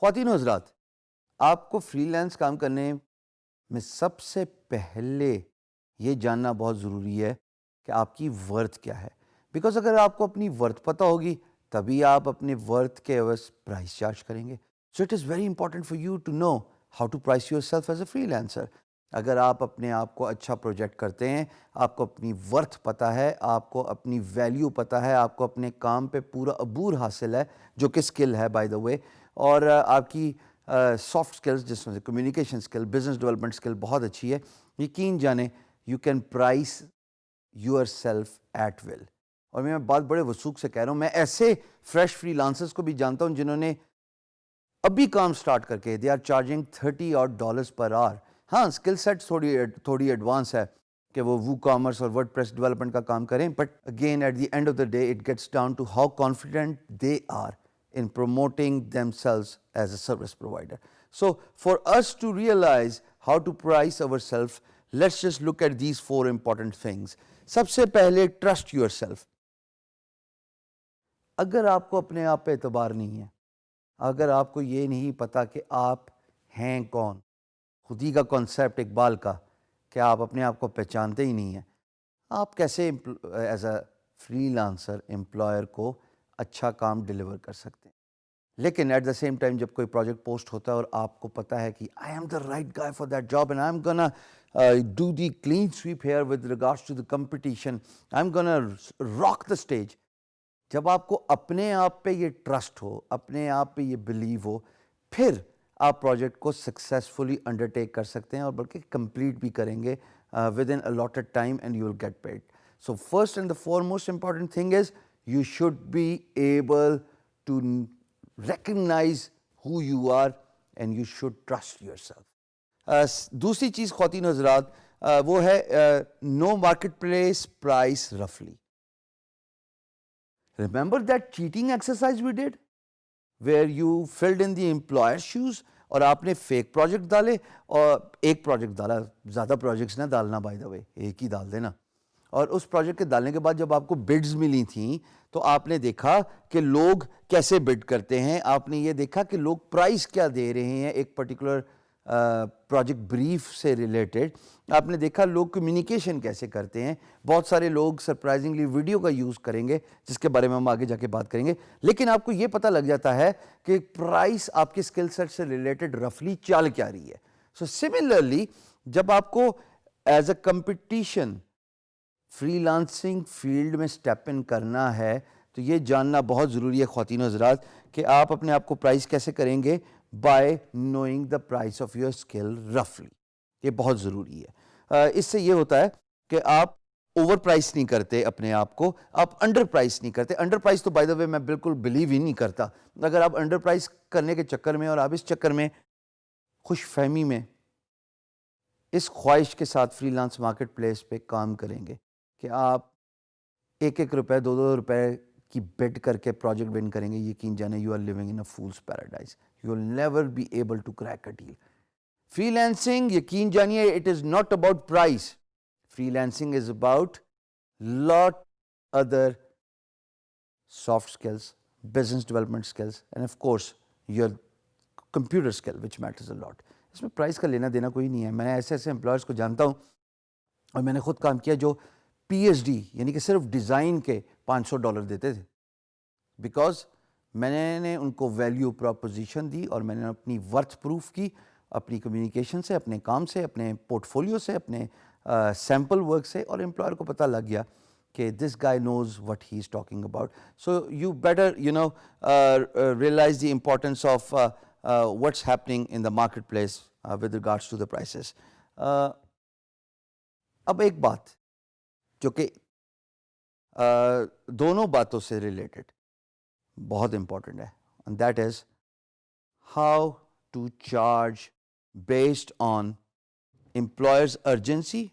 خواتین و حضرات، آپ کو فری لانس کام کرنے میں سب سے پہلے یہ جاننا بہت ضروری ہے کہ آپ کی ورتھ کیا ہے. بیکاز اگر آپ کو اپنی ورتھ پتہ ہوگی تبھی آپ اپنے ورتھ کے عوض پرائس چارج کریں گے. So it is very important for you to know how to price yourself as a freelancer. اگر آپ اپنے آپ کو اچھا پروجیکٹ کرتے ہیں، آپ کو اپنی ورتھ پتہ ہے، آپ کو اپنی ویلیو پتہ ہے، آپ کو اپنے کام پہ پورا عبور حاصل ہے، جو کہ اسکل ہے بائی دا وے، اور آپ کی سافٹ اسکلز جس میں سے communication skill, business development skill بہت اچھی ہے، یقین جانیں you can price yourself at will. اور میں بات بڑے وثوق سے کہہ رہا ہوں، میں ایسے فریش فری لانسرز کو بھی جانتا ہوں جنہوں نے ابھی کام سٹارٹ کر کے دے آر چارجنگ $30 پر آور. ہاں، اسکل سیٹ تھوڑی ایڈوانس ہے کہ وہ وو کامرس اور ورڈ پریس ڈیولپمنٹ کا کام کریں، but again at the end of the day it gets down to how confident they are in promoting themselves as a service provider. So for us to realize how to price ourselves, let's just look at these 4 important things. سب سے پہلے trust yourself. اگر آپ کو اپنے آپ پہ اعتبار نہیں ہے، اگر آپ کو یہ نہیں پتا کہ آپ ہیں کون، خودی کا کانسیپٹ اقبال کا کہ آپ اپنے آپ کو پہچانتے ہی نہیں ہیں، آپ کیسے as a free lancer employer کو اچھا کام ڈیلیور کر سکتے ہیں؟ لیکن ایٹ دا سیم ٹائم جب کوئی پروجیکٹ پوسٹ ہوتا ہے اور آپ کو پتا ہے کہ I'm the right guy for that job and I'm gonna do the clean sweep here with regards to the competition, I'm gonna rock the stage. جب آپ کو اپنے آپ پہ یہ ٹرسٹ ہو، اپنے آپ پہ یہ بلیو ہو، پھر آپ پروجیکٹ کو سکسیزفلی انڈرٹیک کر سکتے ہیں اور بلکہ کمپلیٹ بھی کریں گے within allotted time and you will get paid. So first and the foremost important thing is you should be able to recognize who you are and you should trust yourself. دوسری چیز خواتین حضرات وہ ہے no marketplace price roughly. Remember that cheating exercise we did where you filled in the employer's shoes اور آپ نے fake project ڈالے، اور ایک پروجیکٹ ڈالا، زیادہ پروجیکٹس نہ ڈالنا بائی دا وے، ایک ہی ڈال دینا. اور اس پروجیکٹ کے ڈالنے کے بعد جب آپ کو بڈز ملی تھیں تو آپ نے دیکھا کہ لوگ کیسے بڈ کرتے ہیں، آپ نے یہ دیکھا کہ لوگ پرائس کیا دے رہے ہیں ایک پرٹیکولر پروجیکٹ بریف سے ریلیٹڈ، آپ نے دیکھا لوگ کمیونیکیشن کیسے کرتے ہیں. بہت سارے لوگ سرپرائزنگلی ویڈیو کا یوز کریں گے جس کے بارے میں ہم آگے جا کے بات کریں گے، لیکن آپ کو یہ پتہ لگ جاتا ہے کہ پرائس آپ کے اسکل سیٹ سے ریلیٹڈ رفلی چال کیا رہی ہے. سو سملرلی جب آپ کو as a competition free lancing field میں اسٹیپ ان کرنا ہے تو یہ جاننا بہت ضروری ہے خواتین و حضرات کہ آپ اپنے آپ کو پرائز کیسے کریں گے، by knowing the price of your skill رفلی. یہ بہت ضروری ہے. اس سے یہ ہوتا ہے کہ آپ اوور پرائز نہیں کرتے اپنے آپ کو، آپ انڈر پرائز نہیں کرتے. انڈر پرائز تو بائی دا وے میں بالکل بلیو ہی نہیں کرتا. اگر آپ انڈر پرائز کرنے کے چکر میں اور آپ اس چکر میں خوش فہمی میں اس خواہش کے ساتھ فری لانس مارکیٹ پلیس پہ کام کریں گے کہ آپ 1 روپے 2 روپے کی بیٹ کر کے پروجیکٹ ون کریں گے، یقین جانے you are living in a fool's paradise. You will never be able to crack a deal. Freelancing یقین جانیے it is not about price. Freelancing is about lot other soft skills, business development skills and of course your computer skill which matters a lot. اس میں price کا لینا دینا کوئی نہیں ہے. میں ایسے امپلائرس کو جانتا ہوں اور میں نے خود کام کیا جو پی ایچ ڈی یعنی کہ صرف ڈیزائن کے $500 دیتے تھے، بیکاز میں نے ان کو ویلیو پروپوزیشن دی اور میں نے اپنی ورتھ پروف کی اپنی کمیونیکیشن سے، اپنے کام سے، اپنے پورٹ فولیو سے، اپنے سیمپل ورک سے، اور امپلائر کو پتہ لگ گیا کہ this guy knows what he is talking about. So you better realise the importance of what's happening in the marketplace with regards to the prices. اب ایک بات جو کہ دونوں باتوں سے ریلیٹڈ بہت امپورٹنٹ ہے، and that is how to charge based on employer's urgency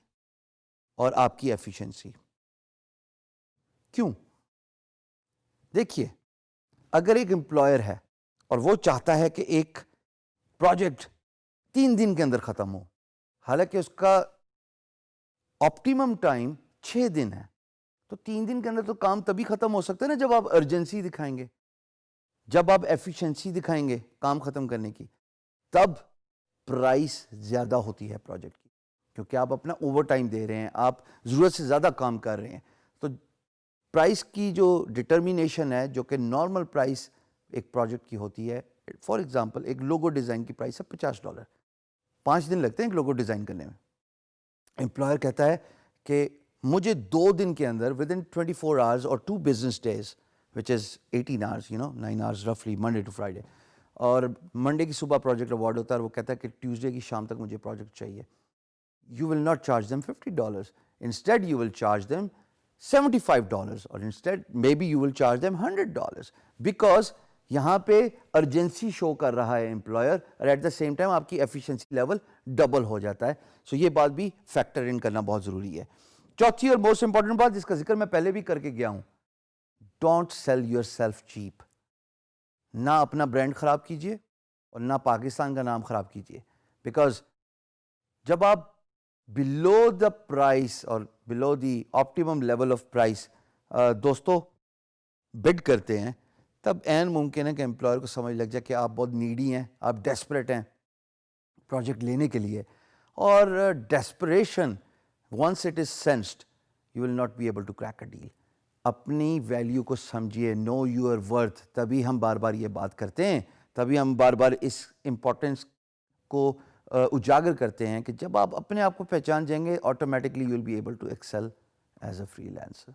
اور آپ کی efficiency. کیوں؟ دیکھیے، اگر ایک امپلائر ہے اور وہ چاہتا ہے کہ ایک پروجیکٹ 3 دن کے اندر ختم ہو، حالانکہ اس کا آپٹیمم ٹائم 6 دن ہے، تو 3 دن کے اندر تو کام تبھی ختم ہو سکتا ہے نا جب آپ ارجنسی دکھائیں گے. جب آپ ایفیشنسی دکھائیں گے کام ختم کرنے کی تب پرائس زیادہ ہوتی ہے پروجیکٹ کی, کیونکہ آپ اپنا اوور ٹائم دے رہے ہیں, آپ ضرورت سے زیادہ کام کر رہے ہیں. تو پرائس کی جو ڈٹرمینیشن ہے, جو کہ نارمل پرائس ایک پروجیکٹ کی ہوتی ہے, فار ایگزامپل ایک لوگو ڈیزائن کی پرائس ہے $50, 5 دن لگتے ہیں ایک لوگو ڈیزائن کرنے میں. امپلائر کہتا ہے کہ مجھے 2 دن کے اندر ود ان 24 hours اور 2 business days which is 18 hours, 9 hours roughly Monday to Friday, اور منڈے کی صبح پروجیکٹ اوارڈ ہوتا ہے اور وہ کہتا ہے کہ ٹیوزڈے کی شام تک مجھے پروجیکٹ چاہیے. You will not charge them $50. Instead, you will charge them $75, or instead, maybe you will charge them $100, because یہاں پہ ارجنسی شو کر رہا ہے امپلائر, اور ایٹ دا سیم ٹائم آپ کی ایفیشنسی لیول ڈبل ہو جاتا ہے. سو یہ بات بھی فیکٹر ان کرنا بہت ضروری ہے. چوتھی اور موسٹ امپورٹنٹ بات جس کا ذکر میں پہلے بھی کر کے گیا ہوں, don't sell your self cheap. نہ اپنا برانڈ خراب کیجیے اور نہ پاکستان کا نام خراب کیجیے, بیکاز جب آپ below the price اور below the optimum level of price دوستو بڈ کرتے ہیں, تب عین ممکن ہے کہ امپلائر کو سمجھ لگ جائے کہ آپ بہت نیڈی ہیں, آپ ڈیسپریٹ ہیں پروجیکٹ لینے کے لیے. اور desperation once it is sensed, you will not be able to crack a deal. اپنی ویلیو کو سمجھیے, know your worth. تبھی ہم بار بار یہ بات کرتے ہیں, تبھی ہم بار بار اس امپورٹنس کو اجاگر کرتے ہیں کہ جب آپ اپنے آپ کو پہچان جائیں گے, automatically you will be able to excel as a free lancer.